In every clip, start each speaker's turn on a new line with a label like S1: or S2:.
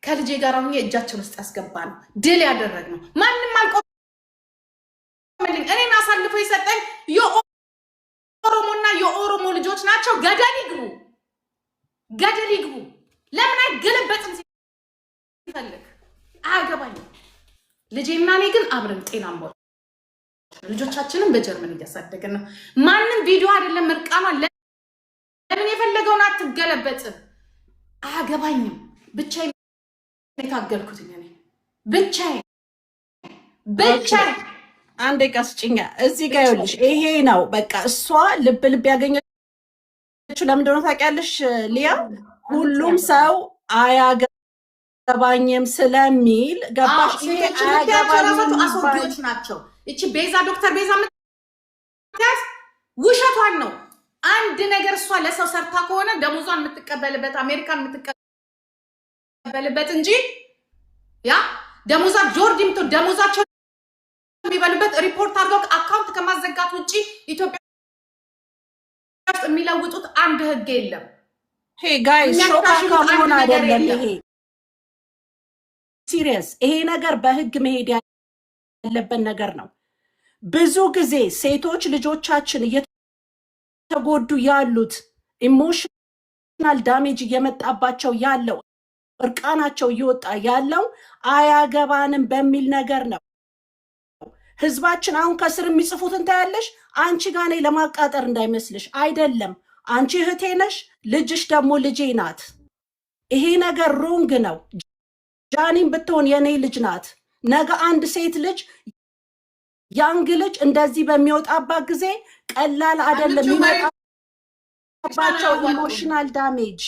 S1: ከልጄ ጋር አሁን እጃችን ውስጥ ያስገባነው ድል ያደረግነው ማንንም አልቆመልኝ። እኔን አሳልፎ የሰጠኝ የኦሮሞና የኦሮሞ ልጆች ናቸው። ገደል ይግቡ። ለምን አይገለበጥም? ሲፈልግ አያገባኝም። ልጄና እኔ ግን አብረን ጤናማ ልጆቻችንን በጀርመን እያሳደግን ነው። ማንም ቪዲዮ አይደለም እርቃኗን ለምን የፈለገውን አትገለበጥም? አያገባኝም። ብቻዬን የታገልኩት እኔ ብቻዬን
S2: አንዴ ቀስጭኛ እዚህ ጋር ይኸውልሽ፣ ይሄ ነው በቃ እሷ ልብ ያገኘችው። ለምንድን ነው ታውቂያለሽ ሊያ? ሁሉም ሰው አያገባኝም ስለሚል ገባሽ?
S1: ይሄ አያገባኝም አስወጊዎች ናቸው። እቺ ቤዛ ዶክተር ቤዛ ምትያዝ ውሸቷን ነው። አንድ ነገር እሷ ለሰው ሰርታ ከሆነ ደሞዟን የምትቀበልበት አሜሪካን የምትቀበልበት እንጂ ያ ደሞዛ ጆርዲምቶ ደሞዛቸው የሚበሉበት ሪፖርት አድርገው አካውንት ከማዘጋት ውጪ ኢትዮጵያ ውስጥ የሚለውጡት አንድ ህግ የለም።
S2: ሄ ጋይስ ሾካካ መሆን አይደለም ይሄ ሲሪየስ። ይሄ ነገር በህግ መሄድ ያለበት ነገር ነው። ብዙ ጊዜ ሴቶች ልጆቻችን እየተጎዱ ያሉት ኢሞሽናል ዳሜጅ እየመጣባቸው ያለው እርቃናቸው እየወጣ ያለው አያገባንም በሚል ነገር ነው። ህዝባችን አሁን ከስር የሚጽፉትን ታያለሽ። አንቺ ጋር ነኝ ለማቃጠር እንዳይመስልሽ አይደለም። አንቺ እህቴ ነሽ፣ ልጅሽ ደግሞ ልጄ ናት። ይሄ ነገር ሮንግ ነው። ጃኒም ብትሆን የኔ ልጅ ናት። ነገ አንድ ሴት ልጅ ያንግ ልጅ እንደዚህ በሚወጣባት ጊዜ ቀላል አይደለም የሚመጣባቸው ኢሞሽናል ዳሜጅ።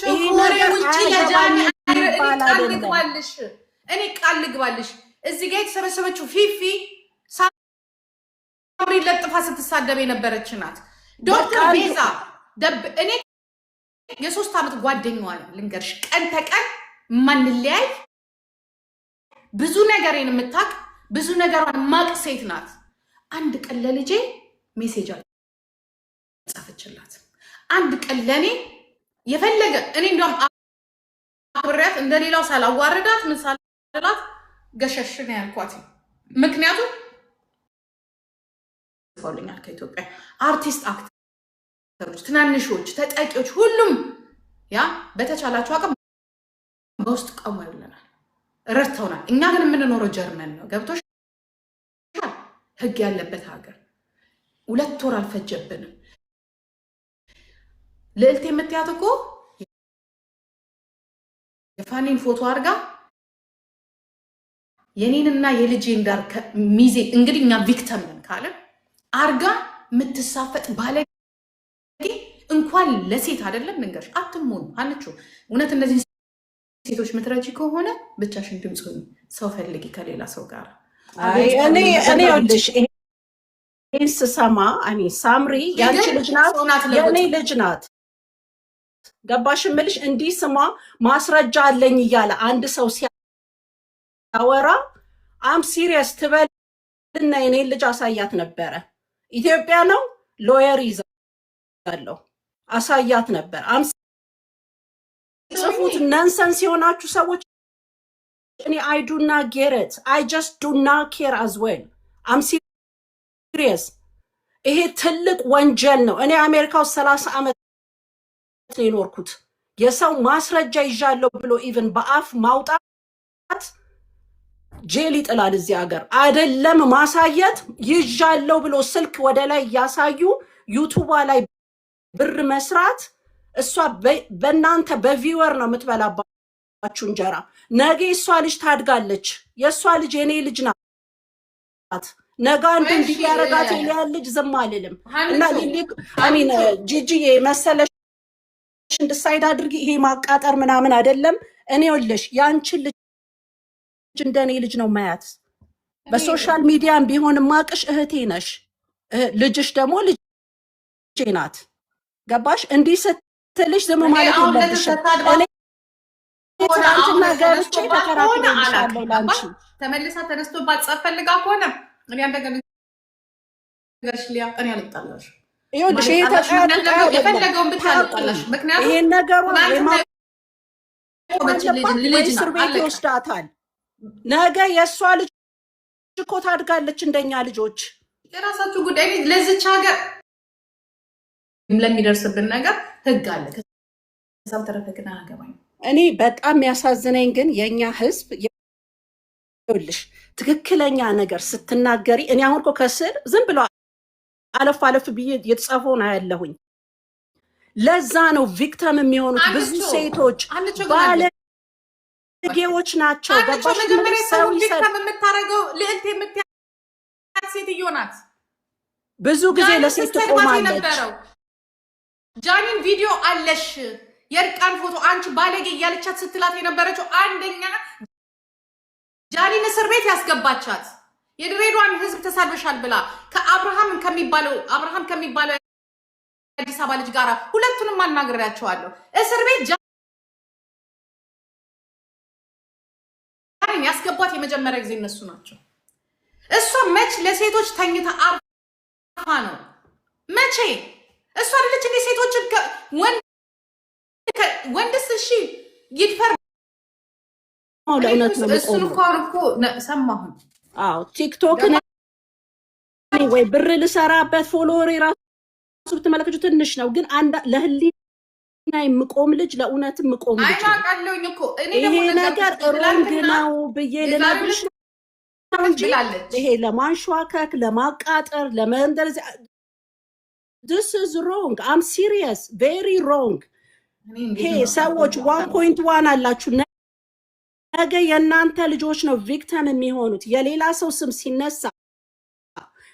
S2: ይሄ ነገር
S1: እኔ ቃል ልግባልሽ እዚህ ጋር የተሰበሰበችው ፊፊ ሳምሪ ለጥፋ ስትሳደብ የነበረች ናት። ዶክተር ቤዛ እኔ የ3 ዓመት ጓደኛዋ ልንገርሽ፣ ቀን ተቀን ማንለያይ ብዙ ነገሬን የምታውቅ ብዙ ነገሯን ማቅ ሴት ናት። አንድ ቀን ለልጄ ሜሴጅ ጻፈችላት። አንድ ቀን ለኔ የፈለገ እኔ እንደውም አብሬያት እንደሌላው ሳላዋርዳት ምን ሳላላት ገሸሽ ነው ያልኳት። ምክንያቱም ፎሎኛል ከኢትዮጵያ አርቲስት አክተሮች፣ ትናንሾች፣ ተጠቂዎች ሁሉም ያ በተቻላቸው አቅም በውስጥ ቀሙ ይለናል፣ ረድተውናል። እኛ ግን የምንኖረው ጀርመን ነው። ገብቶሽ ህግ ያለበት ሀገር 2 ወር አልፈጀብንም። ልዕልት የምትያት እኮ የፋኒን ፎቶ አድርጋ የኔንና የልጄን ጋር ሚዜ እንግዲህ እኛ ቪክተም ነን ካለ አርጋ የምትሳፈጥ ባለጌ እንኳን ለሴት አይደለም ልንገርሽ፣ አትሞን አንቹ። እውነት እነዚህ ሴቶች ምትረጂ ከሆነ ብቻሽን ድምጽ ሆኚ ሰው ፈልጊ ከሌላ ሰው ጋር።
S2: እኔ ወልሽ ይሄን ስሰማ ሳምሪ ያንቺ ልጅ ናት፣ የኔ ልጅ ናት። ገባሽ እምልሽ? እንዲህ ስሟ ማስረጃ አለኝ እያለ አንድ ሰው ሲያወራ አም ሲሪየስ ትበልና የኔን ልጅ አሳያት ነበረ። ኢትዮጵያ ነው ሎየር ይዛለሁ አሳያት ነበር። አም ጽፉት ነንሰንስ የሆናችሁ ሰዎች እኔ I do not get it. I just do not care as well. I'm serious. ይሄ ትልቅ ወንጀል ነው። እኔ አሜሪካ ውስጥ 30 ዓመት ነው የኖርኩት። የሰው ማስረጃ ይዣለሁ ብሎ ኢቭን በአፍ ማውጣት ጄል ይጥላል እዚህ ሀገር። አይደለም ማሳየት ይዣለሁ ብሎ ስልክ ወደ ላይ ያሳዩ ዩቱባ ላይ ብር መስራት እሷ በእናንተ በቪወር ነው የምትበላባችሁ እንጀራ። ነገ እሷ ልጅ ታድጋለች። የእሷ ልጅ የኔ ልጅ ናት። ነገ አንድ እንዲያረጋት የሊያን ልጅ ዝም አልልም። እና ጂጂዬ መሰለሽ እንድሳይድ አድርጊ። ይሄ ማቃጠር ምናምን አይደለም። እኔ ወለሽ ያንቺን ልጅ እንደኔ ልጅ ነው ማያት። በሶሻል ሚዲያም ቢሆን ማቅሽ እህቴ ነሽ። ልጅሽ ደግሞ ልጄ ናት። ገባሽ? እንዲህ ስትልሽ ዝም ማለት የለብሽም። ትናንትና ገብቼ ተከራክሬልሻለሁ ላንቺ።
S1: ተመልሳ ተነስቶባት ጸብ ፈልጋ ከሆነ እኔ አንደገና ገርሽ ሊያ እኔ አልጣላሽ።
S2: ይኸውልሽ ይሄ የፈለገውን ብቻ አልጣላሽ። ምክንያቱም ይሄን ነገሩን ወይ እስር ቤት ይወስዳታል። ነገ የእሷ ልጅ እኮ ታድጋለች እንደኛ ልጆች።
S1: የራሳችሁ ጉዳይ። ለዚች ሀገር ለሚደርስብን ነገር ህግ አለ። ከዛም ተረፈ ግን አያገባኝም።
S2: እኔ በጣም የሚያሳዝነኝ ግን የእኛ ህዝብ ይኸውልሽ ትክክለኛ ነገር ስትናገሪ እኔ አሁን እኮ ከስር ዝም ብሎ አለፍ አለፍ ብዬ የተጻፈውን አያለሁኝ። ለዛ ነው ቪክተም የሚሆኑት ብዙ ሴቶች ባለጌዎች ናቸው። ገባሽ?
S1: ሰው ቪክተም የምታደርገው ልዕልት የምትያት ሴትዮ ናት።
S2: ብዙ ጊዜ ለሴት ትቆማለች።
S1: ጃኒን ቪዲዮ አለሽ የእርቃን ፎቶ አንቺ ባለጌ እያለቻት ስትላት የነበረችው አንደኛ ጃኒን እስር ቤት ያስገባቻት የድሬዳዋን ህዝብ ተሳድበሻል ብላ ከአብርሃም ከሚባለው አዲስ አበባ ልጅ ጋር ሁለቱንም አናግሬያቸዋለሁ። እስር ቤት ጃኒን ያስገባት የመጀመሪያ ጊዜ እነሱ ናቸው። እሷ መች ለሴቶች ተኝታ አርፋ ነው? መቼ እሷ አይደለች እንደ ሴቶችን ወንድስ እሺ ይድፈር እሱን እኮ ሰማሁ።
S2: አዎ ቲክቶክ ወይ ብር ልሰራበት ፎሎወር ራሱ ብትመለከቱ ትንሽ ነው፣ ግን ለህሊና የምቆም ልጅ ለእውነትም የምቆም ልጅ ይሄ ነገር ሮንግ ነው ብዬ ልነግርሽ ነው እንጂ ይሄ ለማንሸዋከክ ለማቃጠር ለመንደር this is wrong. I'm serious, very wrong. ይሄ ሰዎች 1.1 አላችሁ ነገ የእናንተ ልጆች ነው ቪክተም የሚሆኑት። የሌላ ሰው ስም ሲነሳ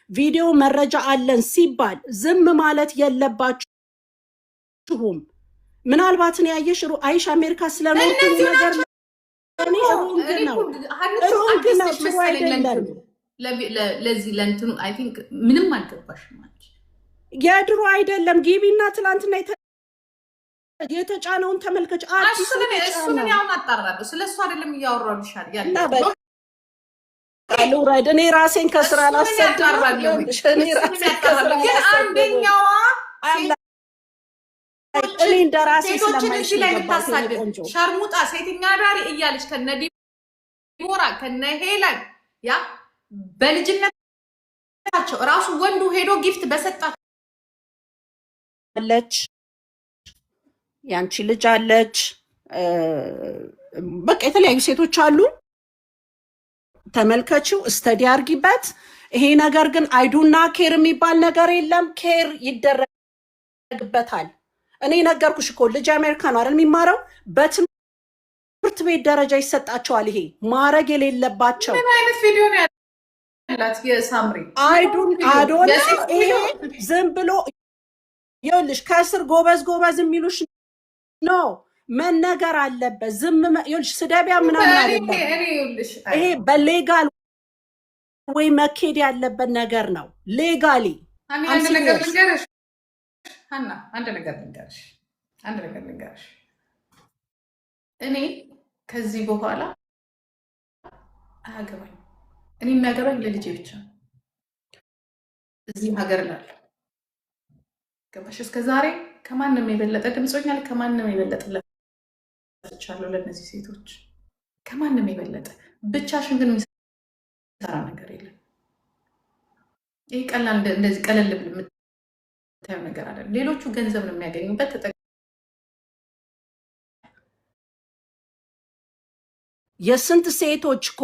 S2: ቪዲዮ መረጃ አለን ሲባል ዝም ማለት የለባችሁም። ምናልባት ነው ያየሽ አይሽ አሜሪካ ስለኖርኩ ነገር እኔ ሮንግ ነው ጥሩ አይደለም።
S1: ለዚህ ለእንትኑ አይ ቲንክ ምንም አልገባሽም።
S2: የድሮ አይደለም ጊቢና ትላንትና የተጫነውን ተመልከች።
S1: እሱን ያውን አጣራለሁ። ስለሱ አይደለም እያወራሁልሻል ያለው
S2: እኔ ራሴን ከስራ ላሰደራለሁ።
S1: አንደኛዋ
S2: እኔ እንደራሴ
S1: ስለማይታሳድ ሸርሙጣ ሴተኛ አዳሪ እያለች ከነ ዲቦራ ከነ ሄለን ያ በልጅነታቸው ራሱ ወንዱ ሄዶ ጊፍት በሰጣት
S2: አለች ያንቺ ልጅ አለች። በቃ የተለያዩ ሴቶች አሉ። ተመልከችው፣ ስተዲ አርጊበት። ይሄ ነገር ግን አይዱና ኬር የሚባል ነገር የለም። ኬር ይደረግበታል። እኔ ነገርኩሽ እኮ ልጅ አሜሪካ ነው አይደል የሚማረው። በትምህርት ቤት ደረጃ ይሰጣቸዋል። ይሄ ማረግ የሌለባቸው
S1: ምን አይነት ቪዲዮ ነው ያላት የሳምሪ
S2: አዶነ ይሄ ዝም ብሎ ይኸውልሽ ከስር ጎበዝ የሚሉሽ ነው መነገር አለበት። ዝም ይኸውልሽ ስደቢያ ምናምን አይደለም። ይሄ በሌጋል ወይ መኬድ ያለበት ነገር ነው። ሌጋሊ
S1: አንድ ነገር ልንገርሽ እኔ ከዚህ በኋላ አያገባኝ። እኔ የሚያገባኝ ለልጄ ብቻ እዚህ ሀገር ላለው ገባሽ? እስከ ዛሬ ከማንም የበለጠ ድምፆኛል። ከማንም የበለጠ ለቻለሁ ለእነዚህ ሴቶች ከማንም የበለጠ ብቻሽን ግን የሚሰራ ነገር የለም። ይህ ቀላል እንደዚህ ቀለል ብል የምታየው ነገር አለ። ሌሎቹ ገንዘብ ነው የሚያገኙበት።
S2: የስንት ሴቶች እኮ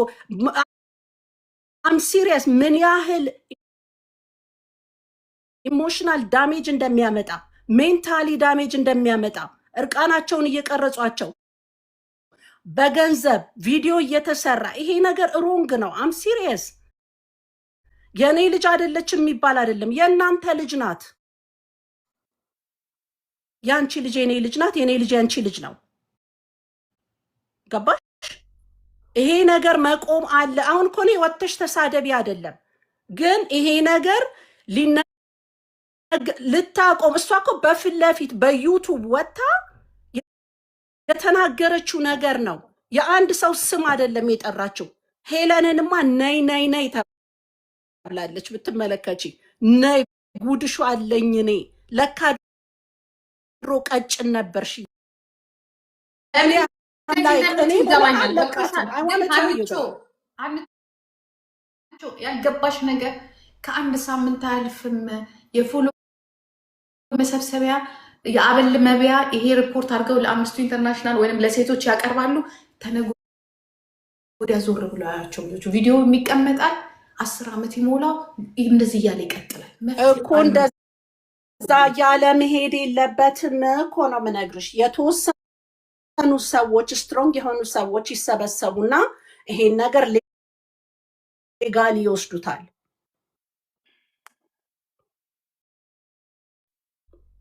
S2: አም ሲሪየስ ምን ያህል ኢሞሽናል ዳሜጅ እንደሚያመጣ ሜንታሊ ዳሜጅ እንደሚያመጣ እርቃናቸውን እየቀረጿቸው በገንዘብ ቪዲዮ እየተሰራ ይሄ ነገር ሮንግ ነው። አም ሲሪየስ። የኔ ልጅ አይደለች የሚባል አይደለም። የእናንተ ልጅ ናት። ያንቺ ልጅ የኔ ልጅ ናት። የኔ ልጅ ያንቺ ልጅ ነው። ገባሽ? ይሄ ነገር መቆም አለ። አሁን እኮ እኔ ወጥተሽ ተሳደቢ አይደለም፣ ግን ይሄ ነገር ልታቆም እሷ እኮ በፊት ለፊት በዩቱብ ወጥታ የተናገረችው ነገር ነው። የአንድ ሰው ስም አይደለም የጠራችው። ሄለንንማ ነይ ነይ ነይ ተብላለች። ብትመለከቺ ነይ ጉድሹ አለኝ እኔ ለካ ድሮ ቀጭን ነበርሽ።
S1: ያልገባሽ ነገር ከአንድ ሳምንት አያልፍም። የፎሎ መሰብሰቢያ የአበል መብያ ይሄ ሪፖርት አድርገው ለአምነስቲ ኢንተርናሽናል ወይም ለሴቶች ያቀርባሉ። ተነጎ ወዲያ ዞር ብሎ ያቸው ልጆቹ ቪዲዮ የሚቀመጣል። 10 ዓመት ይሞላው እንደዚህ እያለ ይቀጥላል
S2: እኮ። እንደዛ ያለ መሄድ የለበትም እኮ ነው የምነግርሽ። የተወሰኑ ሰዎች ስትሮንግ የሆኑ ሰዎች ይሰበሰቡና ይሄን ነገር ሌጋሊ ይወስዱታል።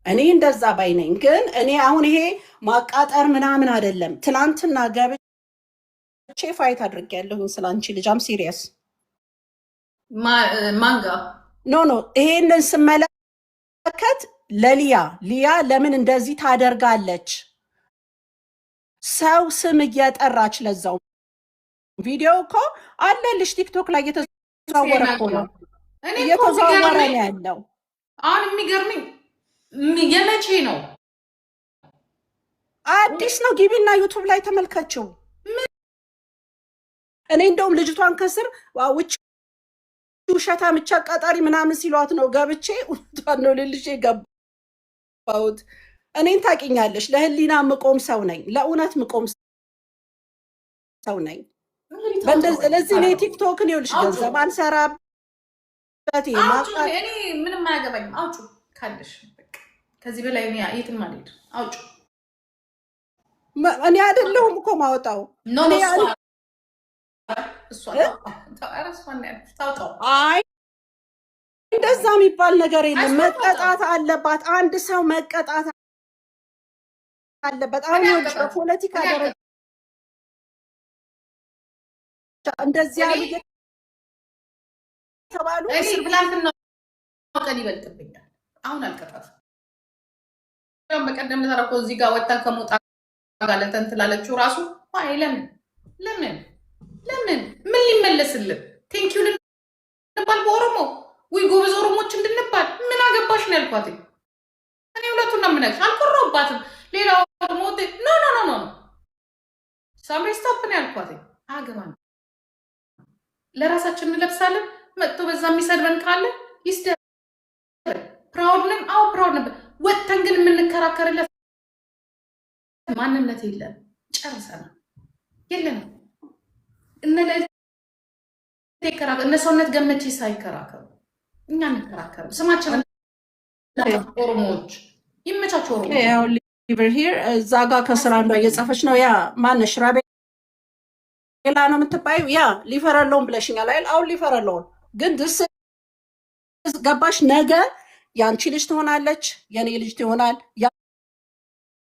S2: እኔ እንደዛ ባይ ነኝ። ግን እኔ አሁን ይሄ ማቃጠር ምናምን አይደለም። ትናንትና ገብቼ ፋይት አድርጌያለሁኝ ስላንቺ ልጅ። አም ሲሪየስ
S1: ማንጋ
S2: ኖ ይሄንን ስመለከት ሊያ ለምን እንደዚህ ታደርጋለች? ሰው ስም እየጠራች ለዛው ቪዲዮ እኮ አለልሽ ቲክቶክ ላይ እየተዘዋወረ እኮ ነው፣ እየተዘዋወረ ነው ያለው።
S1: አሁን የሚገርምኝ የመቼ ነው?
S2: አዲስ ነው። ግቢና ዩቱብ ላይ ተመልከችው። እኔ እንደውም ልጅቷን ከስር ውጭ ውሸታ ምቻ ቀጣሪ ምናምን ሲሏት ነው ገብቼ እውነቷን ነው ልልሽ የገባሁት። እኔን ታውቂኛለሽ፣ ለህሊና ምቆም ሰው ነኝ፣ ለእውነት ምቆም ሰው ነኝ። ለዚህ እኔ ቲክቶክን ይኸውልሽ ገንዘብ አልሰራበት።
S1: እኔ ምንም አያገባኝም። አውጩ ካለሽ ከዚህ በላይ የትም አልሄድም። አውጩ።
S2: እኔ አይደለሁም እኮ ማወጣው። አይ እንደዛ የሚባል ነገር የለም። መቀጣት አለባት። አንድ ሰው መቀጣት አለበት። አሁን ይኸውልሽ በፖለቲካ ደረጃ እንደዚህ ያሉ የተባሉ
S1: እስር ብላንትና ቀን ይበልጥብኛል። አሁን አልቀጣትም። በቀደም ተረኮ እዚህ ጋር ወጣ ከሞጣ ጋር ለተንትላለችው ራሱ አይ ለምን ምን ሊመለስልን? ቴንኪዩ ልንባል በኦሮሞ ወይ ጎበዝ ኦሮሞች እንድንባል ምን አገባሽ ነው ያልኳት። እኔ ሁለቱን ነው የምነግርሽ። አልኮራባትም። ሌላው ሞት ኖ ሳምሪ ስቶፕ ነው ያልኳት። አገባን ለራሳችን እንለብሳለን። መጥቶ በዛ የሚሰድበን ካለ ይስደብ። ፕራውድ ነን። አዎ ፕራውድ ነበር። ወጥተን ግን የምንከራከርለት ማንነት የለም። ጨርሰናል። የለንም። እነ ሰውነት ገመቼ ሳይከራከሩ እኛ እንከራከሩ። ስማችን ኦሮሞዎች ይመቻቸው። ኦሮሞ
S2: እዛ ጋር ከስራ አንዷ እየጻፈች ነው። ያ ማነሽ ራቤላ ነው የምትባይው። ያ ሊፈረለውን ብለሽኛል አይደል? አሁን ሊፈረለውን ግን ድስ ገባሽ። ነገ የአንቺ ልጅ ትሆናለች፣ የኔ ልጅ ትሆናል፣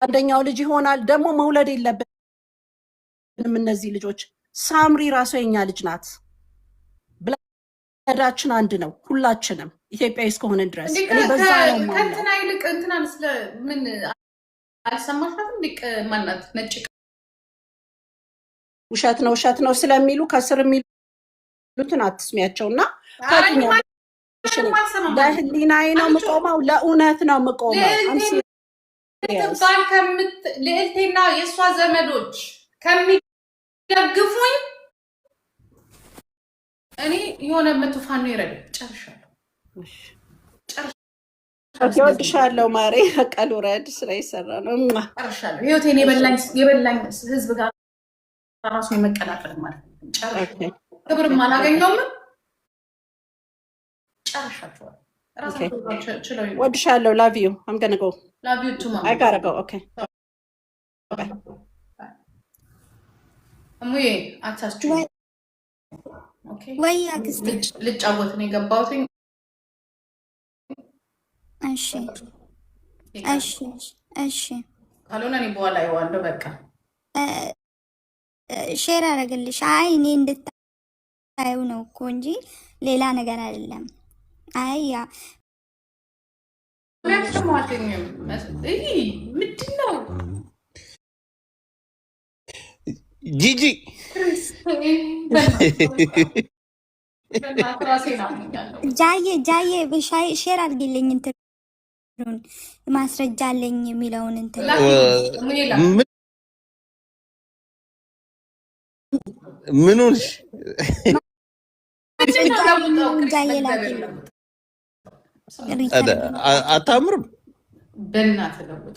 S2: አንደኛው ልጅ ይሆናል። ደግሞ መውለድ የለብንም እነዚህ ልጆች። ሳምሪ ራሷ የኛ ልጅ ናት። ብለዳችን አንድ ነው። ሁላችንም ኢትዮጵያዊ እስከሆንን ድረስ
S1: ከእንትና ይልቅ እንትና ምን አልሰማሻትም? እንዲቅ ማናት ነጭ
S2: ውሸት ነው ስለሚሉ ከስር የሚሉትን አትስሚያቸው እና ለህሊናዬ ነው የምቆመው፣ ለእውነት ነው የምቆመው።
S1: ልዕልቴና የእሷ ዘመዶች ከሚደግፉኝ እኔ የሆነ መቶፋን ነው ይረዳል። ጨርሻለሁ።
S2: ወድሻለሁ ማሬ። ቀል ውረድ። ስራ ይሰራ ነው።
S1: ጨርሻለሁ። ህይወቴን የበላኝ ህዝብ ጋር ራሱ የመቀላቀል ማለት ነው። ጨርሻለሁ። ክብርም አላገኘውም። ጨርሻችኋል።
S2: ወድሻለሁ። ላቭ ዩ አም ገና ጎ
S1: ላቭ ዩ ቱ ማማ
S2: አይ ጋራ ጎ ኦኬ
S1: እሙዬ አታስችሁ
S3: ወይ አክስቴ
S1: ልጫወት ነው የገባሁት።
S3: እሺ
S1: ካልሆነ እኔ በኋላ ይዋለሁ። በቃ
S3: ሼር አደረግልሽ። አይ እኔ እንድታዩ ነው እኮ እንጂ ሌላ ነገር አይደለም። አይ ያ
S1: ምንድን ነው
S4: ጂጂ
S3: ጃዬ በሻይ ሼር አድርጊልኝ። እንትኑን ማስረጃ አለኝ የሚለውን እንትን
S4: ምን ሆንሽ? አታምርም?
S1: በእናትህ ለውጥ